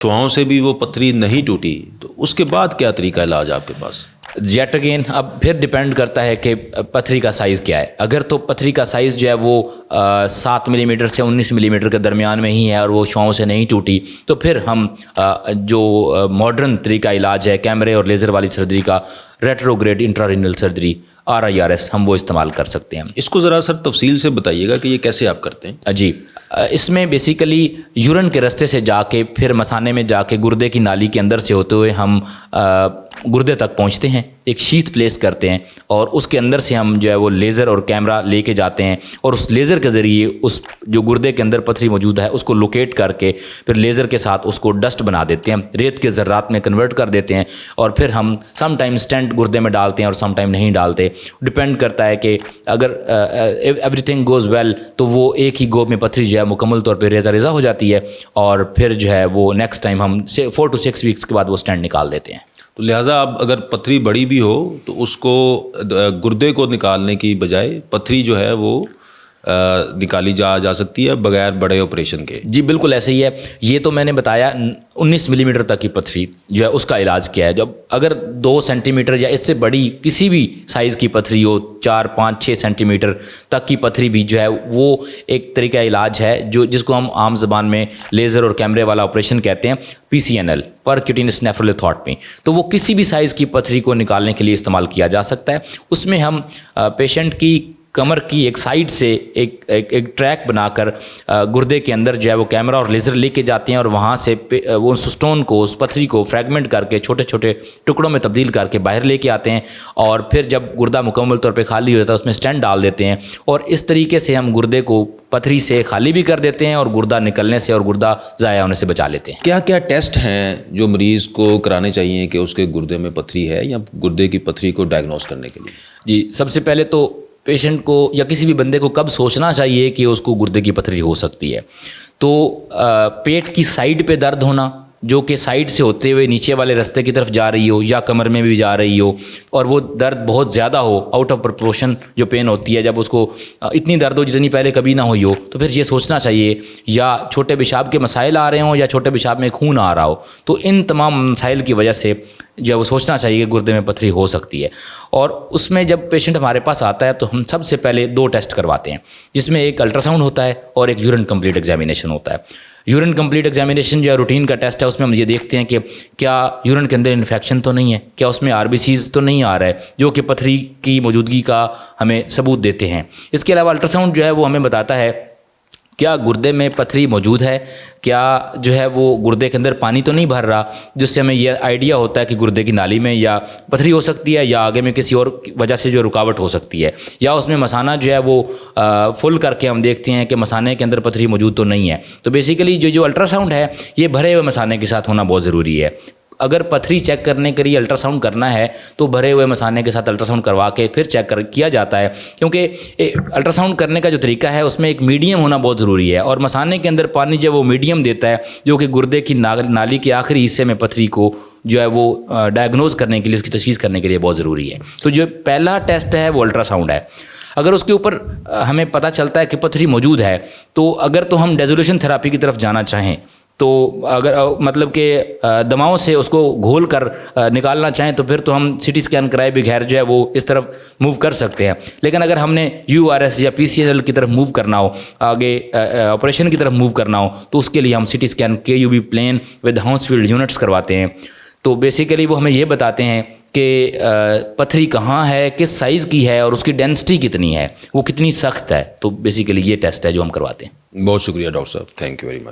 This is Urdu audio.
شعاعوں سے بھی وہ پتھری نہیں ٹوٹی تو اس کے بعد کیا طریقہ علاج آپ کے پاس؟ یٹ اگین اب پھر ڈیپینڈ کرتا ہے کہ پتھری کا سائز کیا ہے. اگر تو پتھری کا سائز جو ہے وہ 7 ملی میٹر سے 19 ملی میٹر کے درمیان میں ہی ہے اور وہ شعاعوں سے نہیں ٹوٹی تو پھر ہم جو ماڈرن طریقہ علاج ہے کیمرے اور لیزر والی سرجری کا ریٹروگریڈ انٹرارینل سرجری RIRS ہم وہ استعمال کر سکتے ہیں. اس کو ذرا سر تفصیل سے بتائیے گا کہ یہ کیسے آپ کرتے ہیں؟ جی اس میں بیسیکلی یورین کے رستے سے جا کے پھر مثانے میں جا کے گردے کی نالی کے اندر سے ہوتے ہوئے ہم گردے تک پہنچتے ہیں, ایک شیت پلیس کرتے ہیں اور اس کے اندر سے ہم جو ہے وہ لیزر اور کیمرہ لے کے جاتے ہیں اور اس لیزر کے ذریعے اس جو گردے کے اندر پتھری موجود ہے اس کو لوکیٹ کر کے پھر لیزر کے ساتھ اس کو ڈسٹ بنا دیتے ہیں, ریت کے ذرات میں کنورٹ کر دیتے ہیں اور پھر ہم سم ٹائم اسٹینٹ گردے میں ڈالتے ہیں اور سم ٹائم نہیں ڈالتے. ڈپینڈ کرتا ہے کہ اگر ایوری تھنگ گوز ویل تو وہ ایک ہی گو میں پتھری جو ہے مکمل طور پہ ریزہ ریزہ ہو جاتی ہے اور پھر جو ہے وہ نیکسٹ ٹائم ہم 4 to 6 ویکس کے بعد وہ اسٹینٹ نکال دیتے ہیں. تو لہٰذا اب اگر پتھری بڑی بھی ہو تو اس کو گردے کو نکالنے کی بجائے پتھری جو ہے وہ نکالی جا سکتی ہے بغیر بڑے آپریشن کے. جی بالکل ایسے ہی ہے. یہ تو میں نے بتایا 19 ملی میٹر تک کی پتھری جو ہے اس کا علاج کیا ہے. جب اگر 2 سینٹی میٹر یا اس سے بڑی کسی بھی سائز کی پتھری ہو 4, 5, 6 سینٹی میٹر تک کی پتھری بھی جو ہے وہ ایک طریقہ علاج ہے جس کو ہم عام زبان میں لیزر اور کیمرے والا آپریشن کہتے ہیں, PCNL پرکیوٹینس نیفرولتھوٹمی. تو وہ کسی بھی سائز کی پتھری کو نکالنے کے لیے استعمال کیا جا سکتا ہے. اس میں ہم پیشنٹ کی کمر کی ایک سائڈ سے ایک ٹریک بنا کر گردے کے اندر جو ہے وہ کیمرہ اور لیزر لے کے جاتے ہیں اور وہاں سے وہ سٹون کو اس پتھری کو فریگمنٹ کر کے چھوٹے چھوٹے ٹکڑوں میں تبدیل کر کے باہر لے کے آتے ہیں اور پھر جب گردہ مکمل طور پہ خالی ہوتا ہے اس میں اسٹینٹ ڈال دیتے ہیں اور اس طریقے سے ہم گردے کو پتھری سے خالی بھی کر دیتے ہیں اور گردہ نکلنے سے اور گردہ ضائع ہونے سے بچا لیتے ہیں. کیا کیا ٹیسٹ ہیں جو مریض کو کرانے چاہیے کہ اس کے گردے میں پتھری ہے یا گردے کی پتھری کو ڈائگنوز کرنے کے لیے؟ جی سب سے پہلے تو پیشنٹ کو یا کسی بھی بندے کو کب سوچنا چاہیے کہ اس کو گردے کی پتھری ہو سکتی ہے؟ تو پیٹ کی سائڈ پہ درد ہونا جو کہ سائڈ سے ہوتے ہوئے نیچے والے رستے کی طرف جا رہی ہو یا کمر میں بھی جا رہی ہو اور وہ درد بہت زیادہ ہو, آؤٹ آف پرپورشن جو پین ہوتی ہے جب اس کو اتنی درد ہو جتنی پہلے کبھی نہ ہوئی ہو تو پھر یہ سوچنا چاہیے. یا چھوٹے پیشاب کے مسائل آ رہے ہوں یا چھوٹے پیشاب میں خون آ رہا ہو تو ان تمام مسائل کی وجہ سے جو ہے وہ سوچنا چاہیے کہ گردے میں پتھری ہو سکتی ہے. اور اس میں جب پیشنٹ ہمارے پاس آتا ہے تو ہم سب سے پہلے 2 ٹیسٹ کرواتے ہیں جس میں ایک الٹرا ساؤنڈ ہوتا ہے اور ایک یورین کمپلیٹ ایگزامینیشن ہوتا ہے. یورین کمپلیٹ ایگزامینیشن جو ہے روٹین کا ٹیسٹ ہے, اس میں ہم یہ دیکھتے ہیں کہ کیا یورین کے اندر انفیکشن تو نہیں ہے, کیا اس میں RBCs تو نہیں آ رہا ہے جو کہ پتھری کی موجودگی کا ہمیں ثبوت دیتے ہیں. اس کے علاوہ الٹرا ساؤنڈ جو ہے وہ ہمیں بتاتا ہے کیا گردے میں پتھری موجود ہے, کیا جو ہے وہ گردے کے اندر پانی تو نہیں بھر رہا, جس سے ہمیں یہ آئیڈیا ہوتا ہے کہ گردے کی نالی میں یا پتھری ہو سکتی ہے یا آگے میں کسی اور وجہ سے جو رکاوٹ ہو سکتی ہے, یا اس میں مثانہ جو ہے وہ فل کر کے ہم دیکھتے ہیں کہ مثانے کے اندر پتھری موجود تو نہیں ہے. تو بیسیکلی جو الٹرا ساؤنڈ ہے یہ بھرے ہوئے مثانے کے ساتھ ہونا بہت ضروری ہے. اگر پتھری چیک کرنے کے لیے الٹرا ساؤنڈ کرنا ہے تو بھرے ہوئے مثانے کے ساتھ الٹرا ساؤنڈ کروا کے پھر چیک کیا جاتا ہے, کیونکہ الٹرا ساؤنڈ کرنے کا جو طریقہ ہے اس میں ایک میڈیم ہونا بہت ضروری ہے اور مثانے کے اندر پانی جب وہ میڈیم دیتا ہے جو کہ گردے کی نالی کے آخری حصے میں پتھری کو جو ہے وہ ڈائگنوز کرنے کے لیے اس کی تشخیص کرنے کے لیے بہت ضروری ہے. تو جو پہلا ٹیسٹ ہے وہ الٹرا ساؤنڈ ہے. اگر اس کے اوپر ہمیں پتہ چلتا ہے کہ پتھری موجود ہے تو اگر تو ہم ڈیزولیشن تھراپی کی طرف جانا چاہیں تو اگر مطلب کہ دواؤں سے اس کو گھول کر نکالنا چاہیں تو پھر تو ہم CT اسکین کرائے بغیر جو ہے وہ اس طرف موو کر سکتے ہیں. لیکن اگر ہم نے URS یا PCNL کی طرف موو کرنا ہو, آگے آپریشن کی طرف موو کرنا ہو تو اس کے لیے ہم CT scan KUB plain with Hounsfield units کرواتے ہیں. تو بیسیکلی وہ ہمیں یہ بتاتے ہیں کہ پتھری کہاں ہے, کس سائز کی ہے اور اس کی ڈینسٹی کتنی ہے, وہ کتنی سخت ہے. تو بیسیکلی یہ ٹیسٹ ہے جو ہم کرواتے ہیں. بہت شکریہ ڈاکٹر صاحب, تھینک یو ویری مچ.